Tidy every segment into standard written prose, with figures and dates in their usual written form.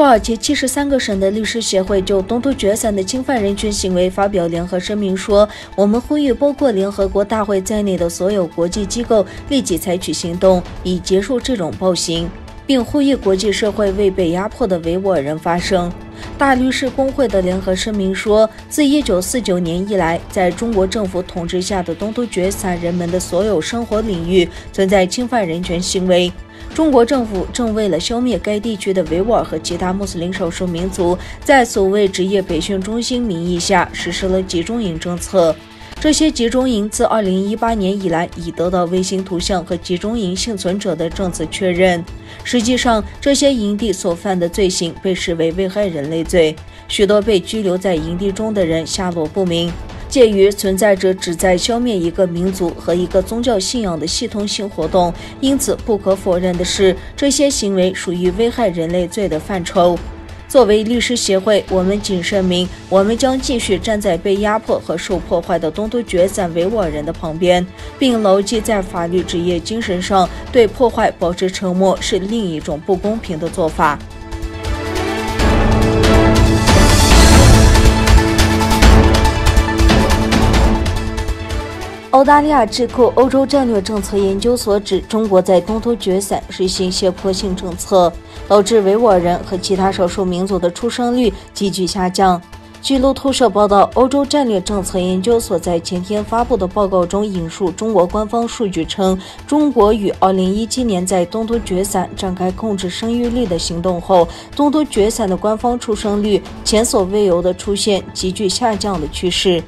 耳其73个省的律师协会就东突厥散的侵犯人权行为发表联合声明说，我们呼吁包括联合国大会在内的所有国际机构立即采取行动，以结束这种暴行，并呼吁国际社会为被压迫的维吾尔人发声。大律师公会的联合声明说，自1949年以来，在中国政府统治下的东突厥散人们的所有生活领域存在侵犯人权行为。中国政府正为了消灭该地区的维吾尔和其他穆斯林少数民族，在所谓职业培训中心名义下实施了集中营政策。这些集中营自2018年以来已得到卫星图像和集中营幸存者的证词确认。实际上，这些营地所犯的罪行被视为危害人类罪，许多被拘留在营地中的人下落不明。介于存在着旨在消灭一个民族和一个宗教信仰的系统性活动，因此不可否认的是，这些行为属于危害人类罪的范畴。作为律师协会，我们谨声明，我们将继续站在被压迫和受破坏的东突厥散维吾尔人的旁边，并牢记在法律职业精神上，对破坏保持沉默是另一种不公平的做法。澳大利亚智库欧洲战略政策研究所指，中国在东突厥散实行胁迫性政策，导致维吾尔人和其他少数民族的出生率急剧下降。据路透社报道，欧洲战略政策研究所在前天发布的报告中引述中国官方数据称，中国于2017年在东突厥散展开控制生育率的行动后，东突厥散的官方出生率前所未有的出现急剧下降的趋势。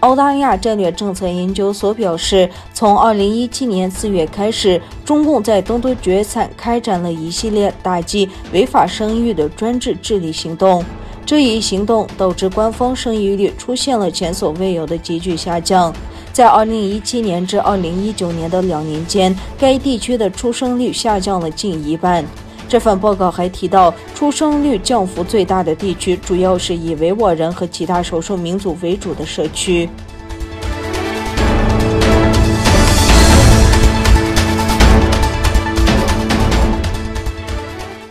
澳大利亚战略政策研究所表示，从2017年4月开始，中共在东突厥散开展了一系列打击违法生育的专制治理行动。这一行动导致官方生育率出现了前所未有的急剧下降。在2017年至2019年的2年间，该地区的出生率下降了近一半。这份报告还提到，出生率降幅最大的地区主要是以维吾尔人和其他少数民族为主的社区。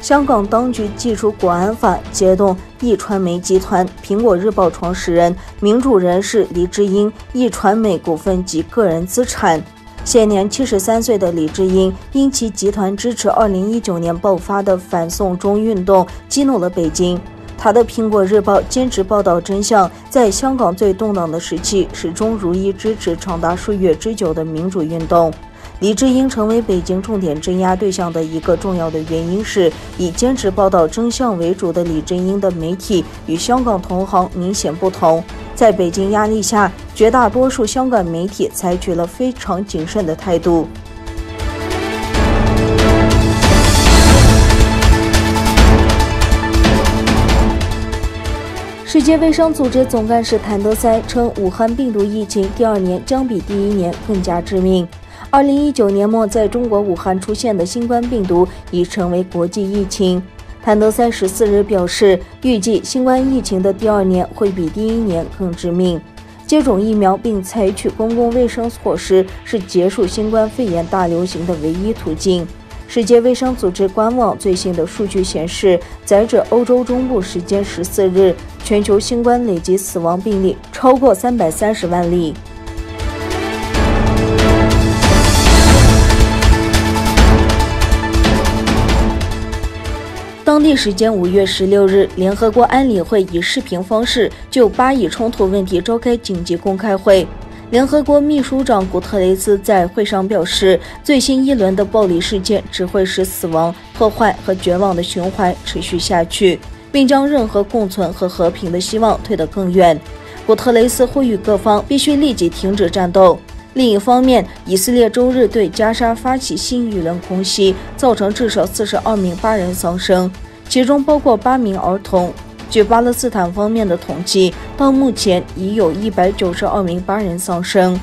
香港当局祭出国安法，揭动壹传媒集团、苹果日报创始人、民主人士黎智英壹传媒股份及个人资产。现年73岁的黎智英因其集团支持2019年爆发的反送中运动，激怒了北京。他的苹果日报坚持报道真相，在香港最动荡的时期，始终如一支持长达数月之久的民主运动。黎智英成为北京重点镇压对象的一个重要的原因是，以坚持报道真相为主的黎智英的媒体与香港同行明显不同。在北京压力下，绝大多数香港媒体采取了非常谨慎的态度。世界卫生组织总干事谭德塞称，武汉病毒疫情第2年将比第1年更加致命。2019年末在中国武汉出现的新冠病毒已成为国际疫情。谭德塞14日表示，预计新冠疫情的第2年会比第1年更致命。接种疫苗并采取公共卫生措施是结束新冠肺炎大流行的唯一途径。世界卫生组织官网最新的数据显示，截至欧洲中部时间14日，全球新冠累计死亡病例超过330万例。当地时间5月16日，联合国安理会以视频方式就巴以冲突问题召开紧急公开会。联合国秘书长古特雷斯在会上表示，最新一轮的暴力事件只会使死亡、破坏和绝望的循环持续下去，并将任何共存和和平的希望推得更远。古特雷斯呼吁各方必须立即停止战斗。另一方面，以色列周日对加沙发起新一轮空袭，造成至少42名巴人丧生，其中包括8名儿童。据巴勒斯坦方面的统计，到目前已有192名巴人丧生。